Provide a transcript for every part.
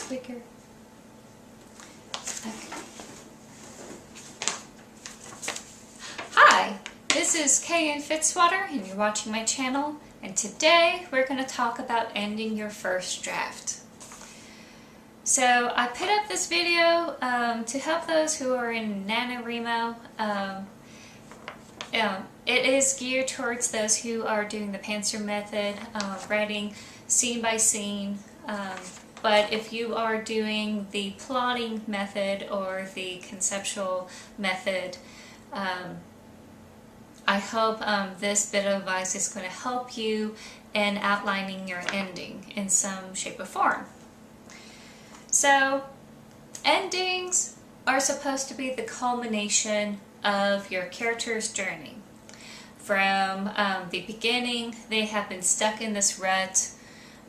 bigger. Okay. Hi, this is K.N.Fitzwater and you're watching my channel, and today we're going to talk about ending your first draft. So I put up this video to help those who are in NaNoWriMo. It is geared towards those who are doing the Pantser method, writing scene by scene. But if you are doing the plotting method or the conceptual method, I hope this bit of advice is going to help you in outlining your ending in some shape or form. So, endings are supposed to be the culmination of your character's journey. From the beginning, they have been stuck in this rut,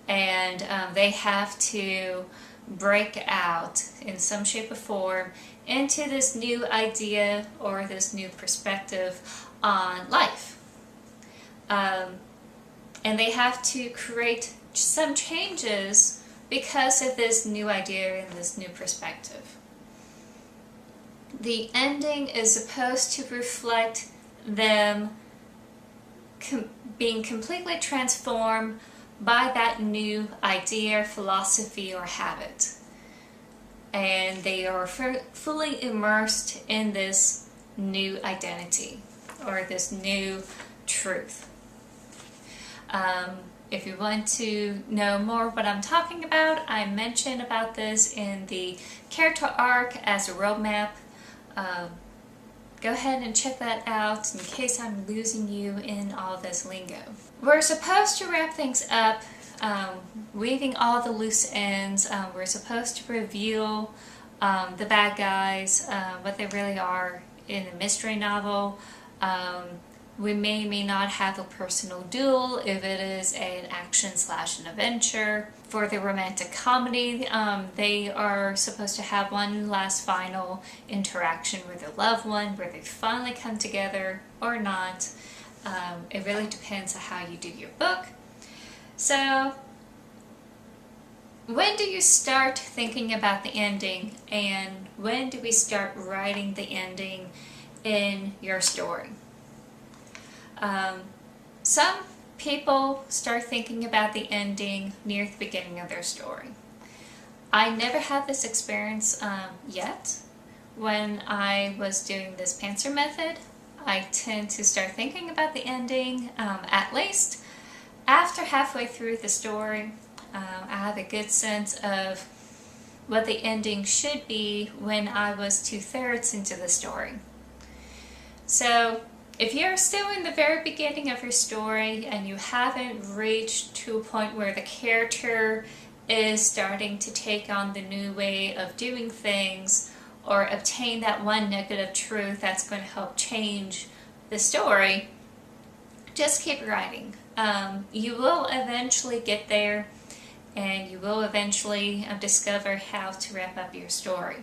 and they have to break out in some shape or form into this new idea or this new perspective on life. And they have to create some changes because of this new idea and this new perspective. The ending is supposed to reflect them being completely transformed by that new idea, philosophy, or habit. And they are fully immersed in this new identity or this new truth. If you want to know more what I'm talking about, I mentioned about this in the character arc as a roadmap. Go ahead and check that out in case I'm losing you in all this lingo. We're supposed to wrap things up, weaving all the loose ends. We're supposed to reveal the bad guys, what they really are in a mystery novel. We may not have a personal duel if it is an action/an adventure. For the romantic comedy, they are supposed to have one last final interaction with their loved one where they finally come together or not. It really depends on how you do your book. So, when do you start thinking about the ending, and when do we start writing the ending in your story? Some people start thinking about the ending near the beginning of their story. I never had this experience yet. When I was doing this Pantser method, I tend to start thinking about the ending at least after halfway through the story. I have a good sense of what the ending should be when I was 2/3 into the story. So, if you're still in the very beginning of your story and you haven't reached to a point where the character is starting to take on the new way of doing things or obtain that one nugget of truth that's going to help change the story, just keep writing. You will eventually get there, and you will eventually discover how to wrap up your story.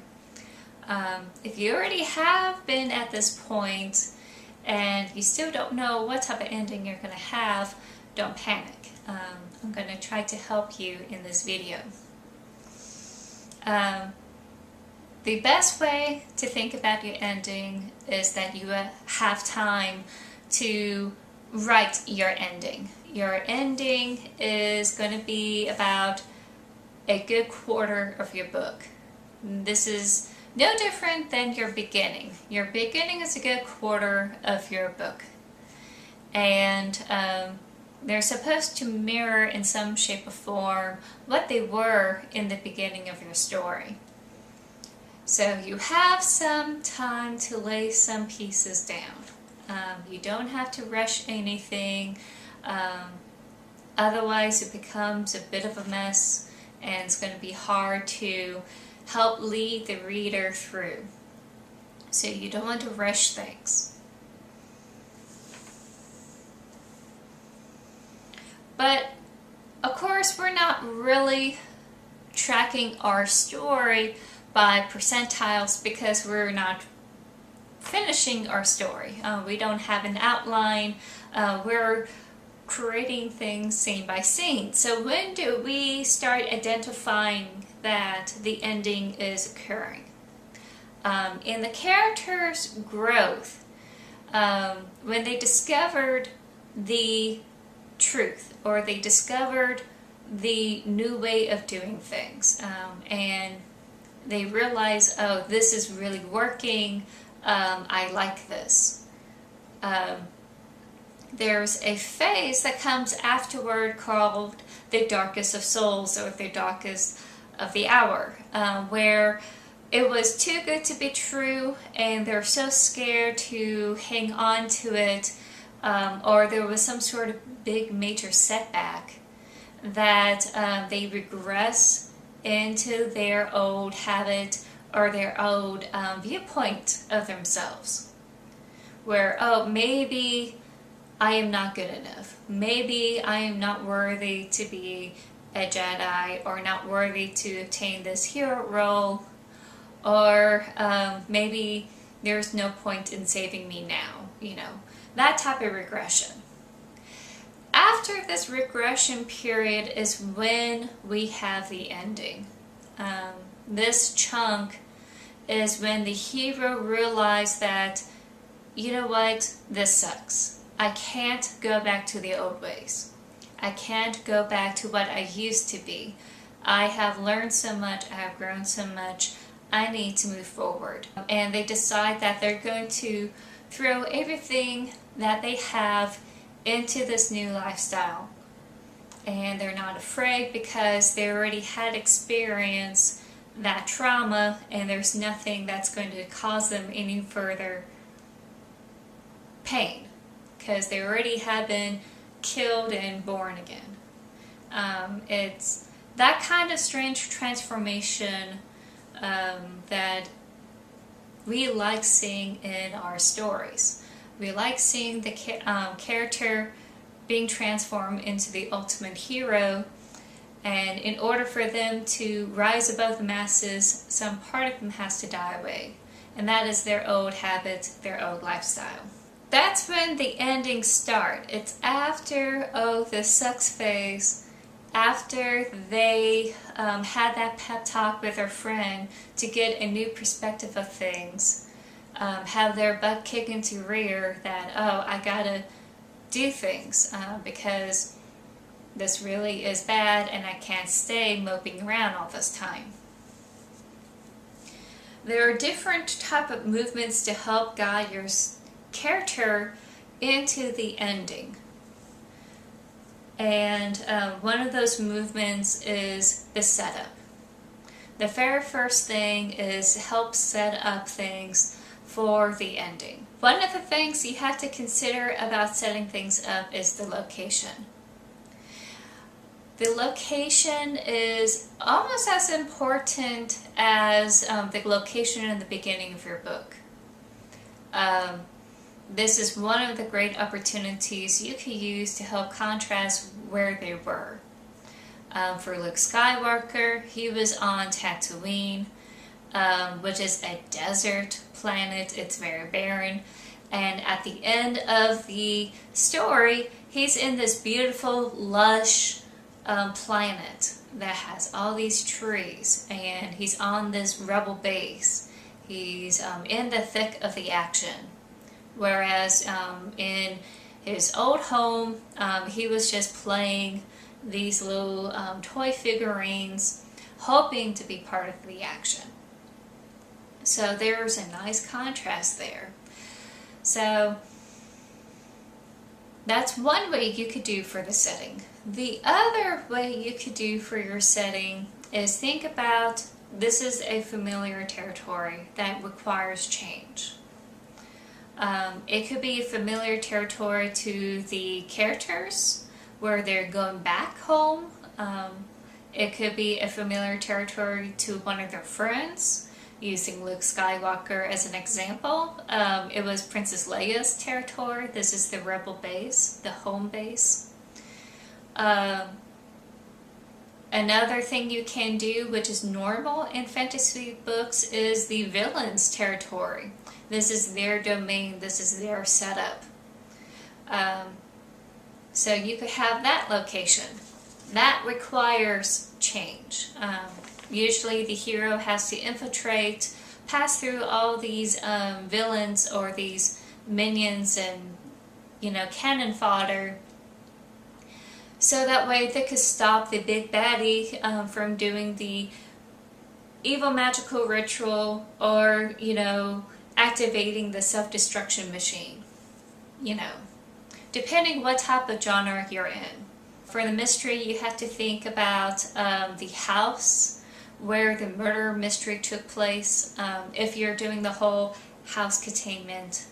If you already have been at this point and you still don't know what type of ending you're going to have, don't panic. I'm going to try to help you in this video. The best way to think about your ending is that you have time to write your ending. Your ending is going to be about a good quarter of your book. This is no different than your beginning. Your beginning is a good quarter of your book. And they're supposed to mirror in some shape or form what they were in the beginning of your story. So you have some time to lay some pieces down. You don't have to rush anything. Otherwise it becomes a bit of a mess, and it's going to be hard to help lead the reader through. So you don't want to rush things. But of course we're not really tracking our story by percentiles because we're not finishing our story. We don't have an outline. We're creating things scene by scene. So when do we start identifying that the ending is occurring? In the character's growth, when they discovered the truth, or they discovered the new way of doing things, and they realize, oh, this is really working, I like this. There's a phase that comes afterward called the darkest of souls, or the darkest of the hour, where it was too good to be true and they're so scared to hang on to it, or there was some sort of big major setback that they regress into their old habit or their old viewpoint of themselves, where, oh, maybe I am not good enough. Maybe I am not worthy to be a Jedi, or not worthy to obtain this hero role, or maybe there's no point in saving me now, that type of regression. After this regression period is when we have the ending. This chunk is when the hero realized that, you know what, this sucks. I can't go back to the old ways. I can't go back to what I used to be. I have learned so much, I have grown so much, I need to move forward. And they decide that they're going to throw everything that they have into this new lifestyle. And they're not afraid because they already had experienced that trauma, and there's nothing that's going to cause them any further pain, because they already have been killed and born again. It's that kind of strange transformation that we like seeing in our stories. We like seeing the character being transformed into the ultimate hero, and in order for them to rise above the masses, some part of them has to die away, and that is their old habits, their old lifestyle. That's when the endings start. It's after, oh, this sucks phase, after they had that pep talk with their friend to get a new perspective of things, have their butt kick into rear that, oh, I gotta do things because this really is bad and I can't stay moping around all this time. There are different type of movements to help guide your character into the ending. And one of those movements is the setup. The very first thing is help set up things for the ending. One of the things you have to consider about setting things up is the location. The location is almost as important as the location in the beginning of your book. This is one of the great opportunities you could use to help contrast where they were. For Luke Skywalker, he was on Tatooine, which is a desert planet. It's very barren. And at the end of the story, he's in this beautiful, lush planet that has all these trees, and he's on this rebel base. He's in the thick of the action. Whereas in his old home, he was just playing these little toy figurines, hoping to be part of the action. So there's a nice contrast there. So that's one way you could do for the setting. The other way you could do for your setting is think about, this is a familiar territory that requires change. It could be a familiar territory to the characters, where they're going back home. It could be a familiar territory to one of their friends, using Luke Skywalker as an example. It was Princess Leia's territory. This is the rebel base, the home base. Another thing you can do, which is normal in fantasy books, is the villain's territory. This is their domain, this is their setup. So you could have that location. That requires change. Usually the hero has to infiltrate, pass through all these villains or these minions and, cannon fodder, so that way they could stop the big baddie from doing the evil magical ritual or, activating the self-destruction machine. Depending what type of genre you're in. For the mystery, you have to think about the house where the murder mystery took place. If you're doing the whole house containment,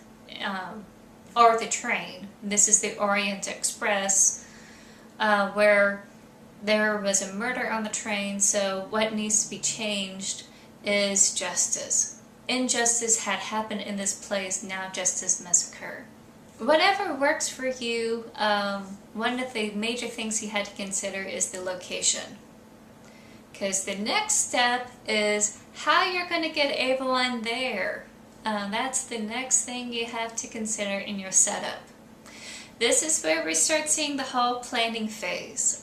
or the train. This is the Orient Express, where there was a murder on the train, so what needs to be changed is justice. Injustice had happened in this place, now justice must occur. Whatever works for you, one of the major things you had to consider is the location. Because the next step is how you're going to get everyone there. That's the next thing you have to consider in your setup. This is where we start seeing the whole planning phase,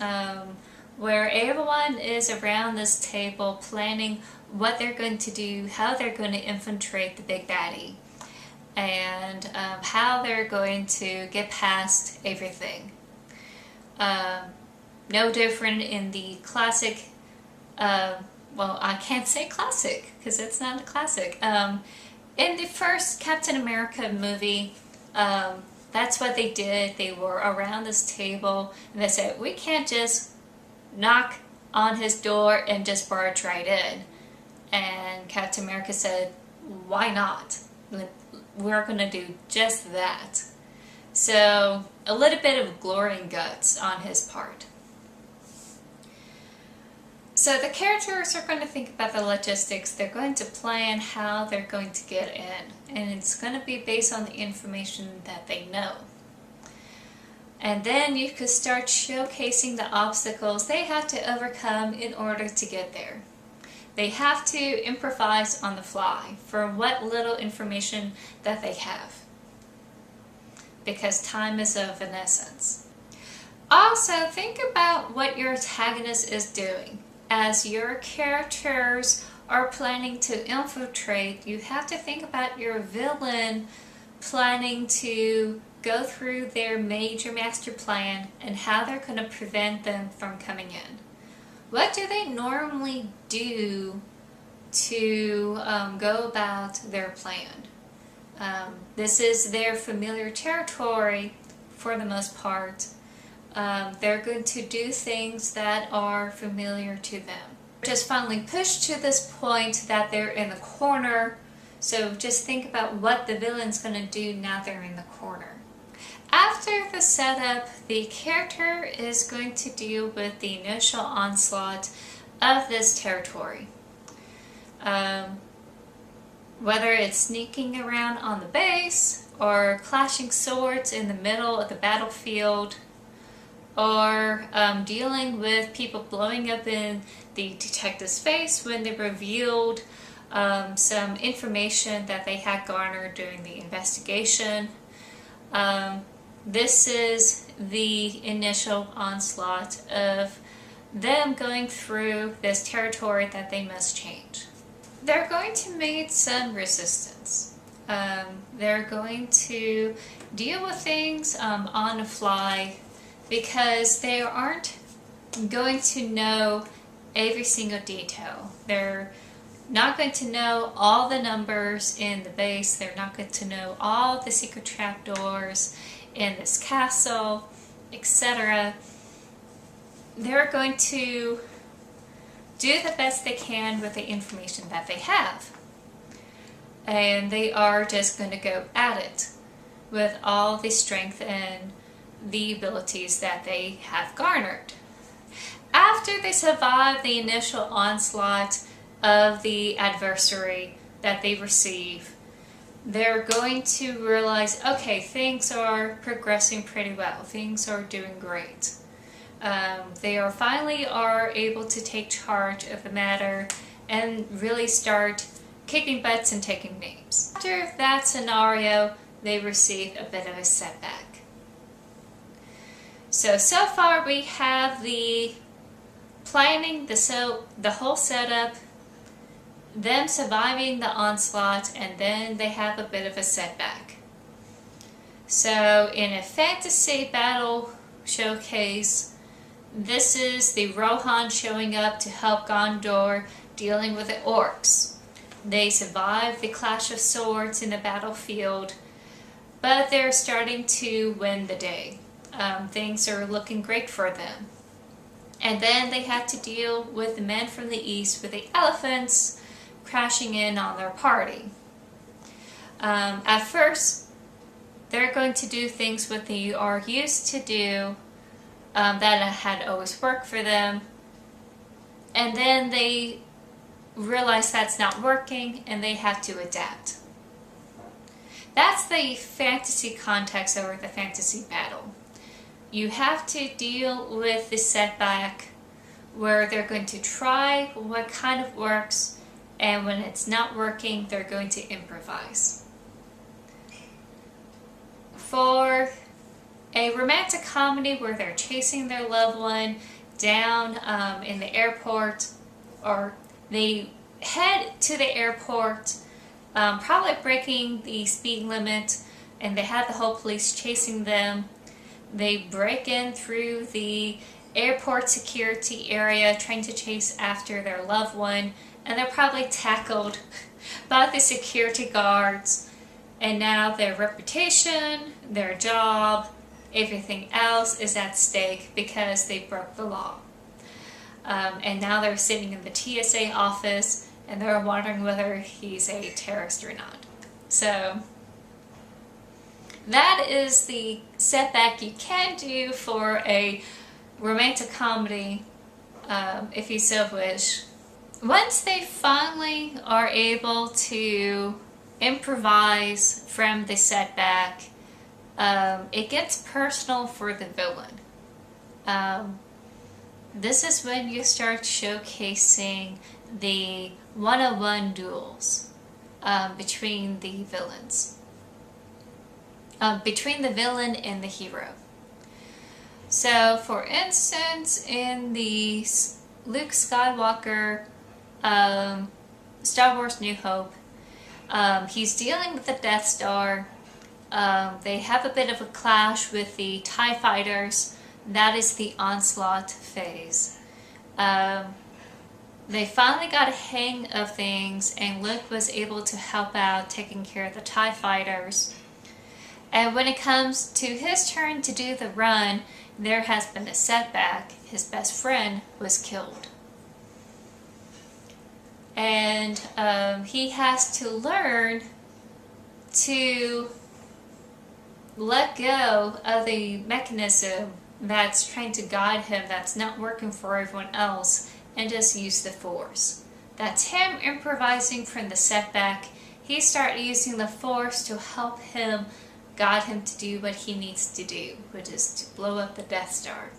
where everyone is around this table planning what they're going to do, how they're going to infiltrate the big baddie, and how they're going to get past everything. No different in the classic, well, I can't say classic because it's not a classic. In the first Captain America movie, that's what they did. They were around this table and they said, we can't just knock on his door and just barge right in. And Captain America said, why not? We're going to do just that. So a little bit of glory and guts on his part. So the characters are going to think about the logistics. They're going to plan how they're going to get in. And it's going to be based on the information that they know. And then you could start showcasing the obstacles they have to overcome in order to get there. They have to improvise on the fly for what little information that they have, because time is of an essence. Also, think about what your antagonist is doing. As your characters are planning to infiltrate, you have to think about your villain planning to go through their major master plan and how they're going to prevent them from coming in. What do they normally do to go about their plan? This is their familiar territory for the most part. They're going to do things that are familiar to them. Just finally pushed to this point that they're in the corner. So just think about what the villain's going to do now they're in the corner. After the setup, the character is going to deal with the initial onslaught of this territory. Whether it's sneaking around on the base, or clashing swords in the middle of the battlefield, or dealing with people blowing up in the detective's face when they revealed some information that they had garnered during the investigation. This is the initial onslaught of them going through this territory that they must change. They're going to meet some resistance. They're going to deal with things on the fly because they aren't going to know every single detail. They're not going to know all the numbers in the base. They're not going to know all the secret trapdoors in this castle, etc. They're going to do the best they can with the information that they have. And they are just going to go at it with all the strength and the abilities that they have garnered. After they survive the initial onslaught of the adversary that they receive, they're going to realize, okay, things are progressing pretty well. Things are doing great. They are finally able to take charge of the matter and really start kicking butts and taking names. After that scenario, they receive a bit of a setback. So far we have the planning, the whole setup, them surviving the onslaught, and then they have a bit of a setback. So in a fantasy battle showcase, this is the Rohan showing up to help Gondor dealing with the orcs. They survive the clash of swords in the battlefield, but they're starting to win the day. Things are looking great for them. And then they have to deal with the men from the east with the elephants crashing in on their party. At first, they're going to do things what they are used to do that had always worked for them. And then they realize that's not working and they have to adapt. That's the fantasy context over the fantasy battle. You have to deal with the setback where they're going to try what kind of works, and when it's not working, they're going to improvise. For a romantic comedy where they're chasing their loved one down in the airport, or they head to the airport, probably breaking the speed limit, and they have the whole police chasing them. They break in through the airport security area trying to chase after their loved one, and they're probably tackled by the security guards, and now their reputation, their job, everything else is at stake because they broke the law. And now they're sitting in the TSA office and they're wondering whether he's a terrorist or not. So that is the setback you can do for a romantic comedy, if you so wish. Once they finally are able to improvise from the setback, it gets personal for the villain. This is when you start showcasing the one-on-one duels between the villains. Between the villain and the hero. So, for instance, in the Luke Skywalker Star Wars New Hope, he's dealing with the Death Star. They have a bit of a clash with the TIE fighters. That is the onslaught phase. They finally got a hang of things, and Luke was able to help out taking care of the TIE fighters. And when it comes to his turn to do the run, there has been a setback. His best friend was killed. And he has to learn to let go of the mechanism that's trying to guide him, that's not working for everyone else, and just use the Force. That's him improvising from the setback. He started using the Force to help him, guide him to do what he needs to do, which is to blow up the Death Star.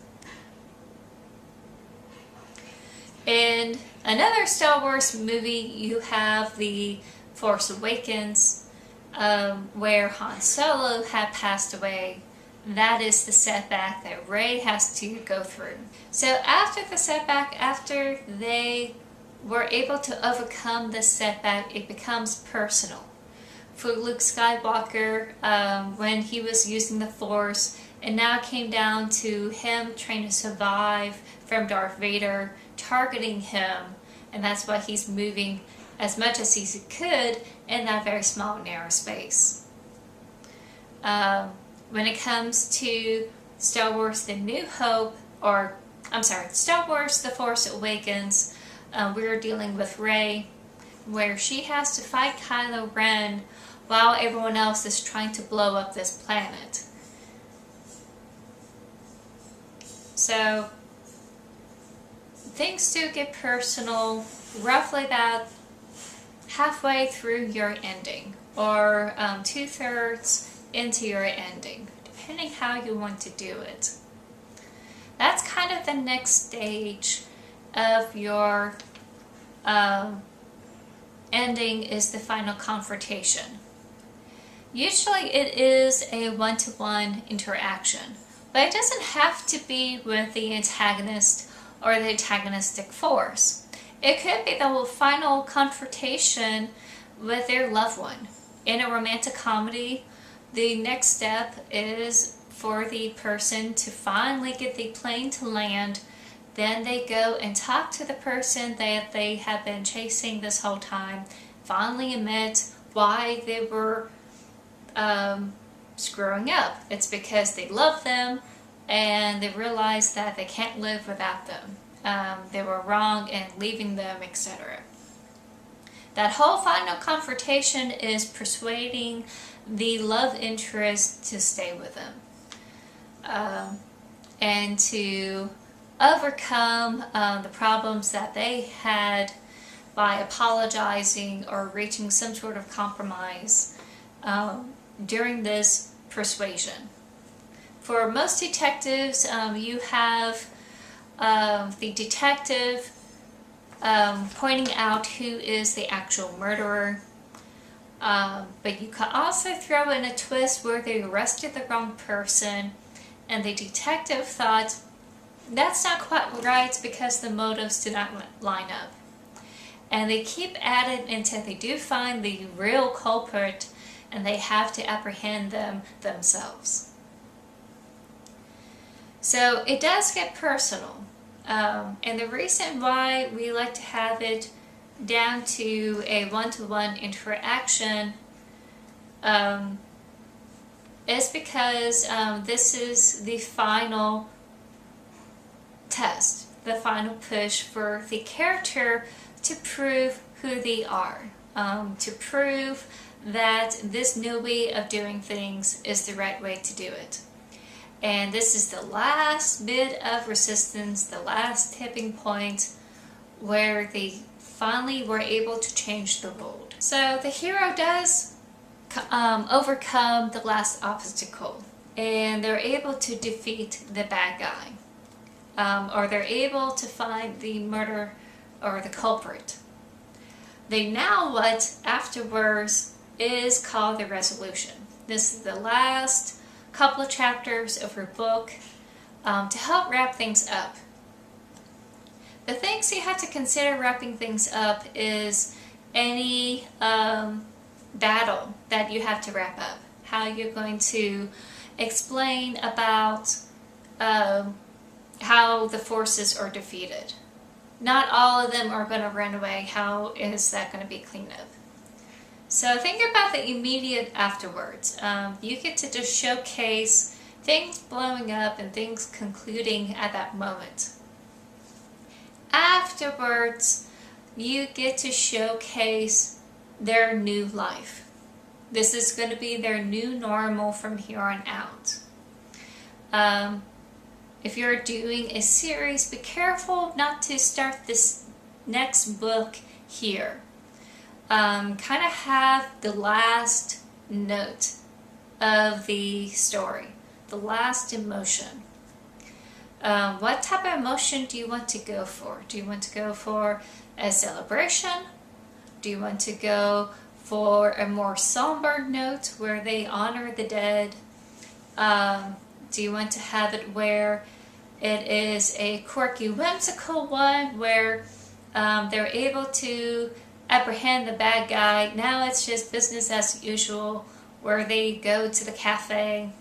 In another Star Wars movie, you have The Force Awakens, where Han Solo had passed away. That is the setback that Rey has to go through. So after the setback, after they were able to overcome the setback, it becomes personal. For Luke Skywalker, when he was using the Force, it now came down to him trying to survive from Darth Vader targeting him, and that's why he's moving as much as he could in that very small, narrow space. When it comes to Star Wars The New Hope, Star Wars The Force Awakens, we're dealing with Rey, where she has to fight Kylo Ren while everyone else is trying to blow up this planet. So, things do get personal roughly about halfway through your ending, or 2/3 into your ending, depending how you want to do it. That's kind of the next stage of your ending, is the final confrontation. Usually it is a one-to-one interaction But it doesn't have to be with the antagonist or the antagonistic force. It could be the final confrontation with their loved one. In a romantic comedy, the next step is for the person to finally get the plane to land. Then they go and talk to the person that they have been chasing this whole time, finally admit why they were screwing up. It's because they love them and they realize that they can't live without them. They were wrong in leaving them, etc. That whole final confrontation is persuading the love interest to stay with them and to overcome the problems that they had by apologizing or reaching some sort of compromise during this persuasion. For most detectives, you have the detective pointing out who is the actual murderer, but you could also throw in a twist where they arrested the wrong person and the detective thought that's not quite right because the motives do not line up. And they keep at it until they do find the real culprit and they have to apprehend them themselves. So it does get personal. And the reason why we like to have it down to a one-to-one interaction is because this is the final test, the final push for the character to prove who they are, to prove that this new way of doing things is the right way to do it. And this is the last bit of resistance, the last tipping point where they finally were able to change the world. So the hero does overcome the last obstacle and they're able to defeat the bad guy, or they're able to find the murderer or the culprit. They now what afterwards is called the resolution. This is the last couple of chapters of her book to help wrap things up. The things you have to consider wrapping things up is any battle that you have to wrap up. How you're going to explain about how the forces are defeated. Not all of them are going to run away. How is that going to be cleaned up? So think about the immediate afterwards. You get to just showcase things blowing up and things concluding at that moment. Afterwards, you get to showcase their new life. This is going to be their new normal from here on out. If you're doing a series, be careful not to start this next book here. Kind of have the last note of the story, the last emotion. What type of emotion do you want to go for? Do you want to go for a celebration? Do you want to go for a more somber note where they honor the dead? Do you want to have it where it is a quirky, whimsical one where they're able to apprehend the bad guy? Now it's just business as usual where they go to the cafe.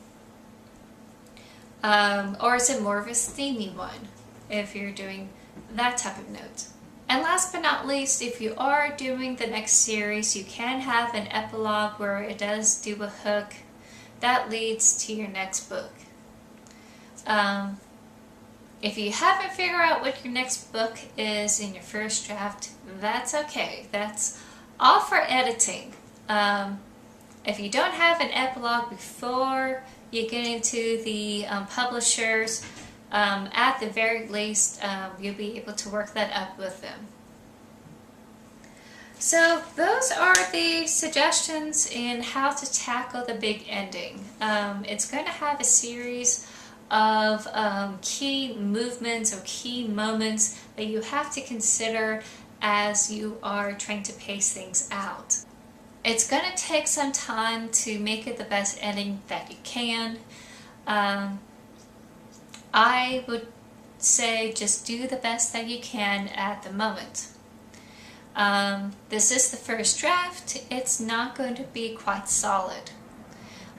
Or is it more of a steamy one if you're doing that type of note? And last but not least, if you are doing the next series, you can have an epilogue where it does do a hook that leads to your next book. If you haven't figured out what your next book is in your first draft, that's okay. That's all for editing. If you don't have an epilogue before you get into the publishers, at the very least, you'll be able to work that up with them. So those are the suggestions in how to tackle the big ending. It's going to have a series of key movements or key moments that you have to consider as you are trying to pace things out. It's going to take some time to make it the best ending that you can. I would say just do the best that you can at the moment. This is the first draft. It's not going to be quite solid.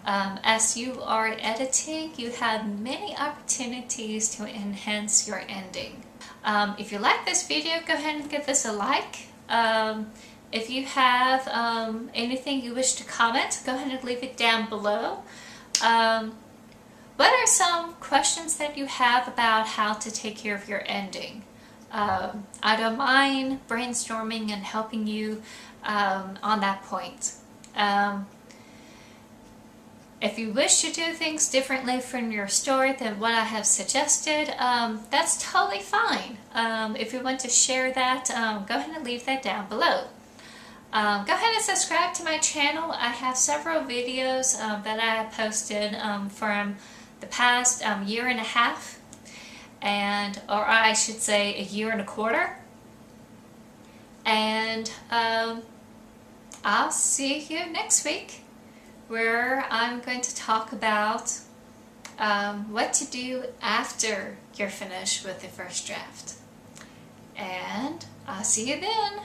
As you are editing, you have many opportunities to enhance your ending. If you like this video, go ahead and give this a like. If you have anything you wish to comment, go ahead and leave it down below. What are some questions that you have about how to take care of your ending? I don't mind brainstorming and helping you on that point. If you wish to do things differently from your story than what I have suggested, that's totally fine. If you want to share that, go ahead and leave that down below. Go ahead and subscribe to my channel. I have several videos that I have posted from the past year and a half, or I should say a year and a quarter. And I'll see you next week, where I'm going to talk about what to do after you're finished with the first draft. And I'll see you then.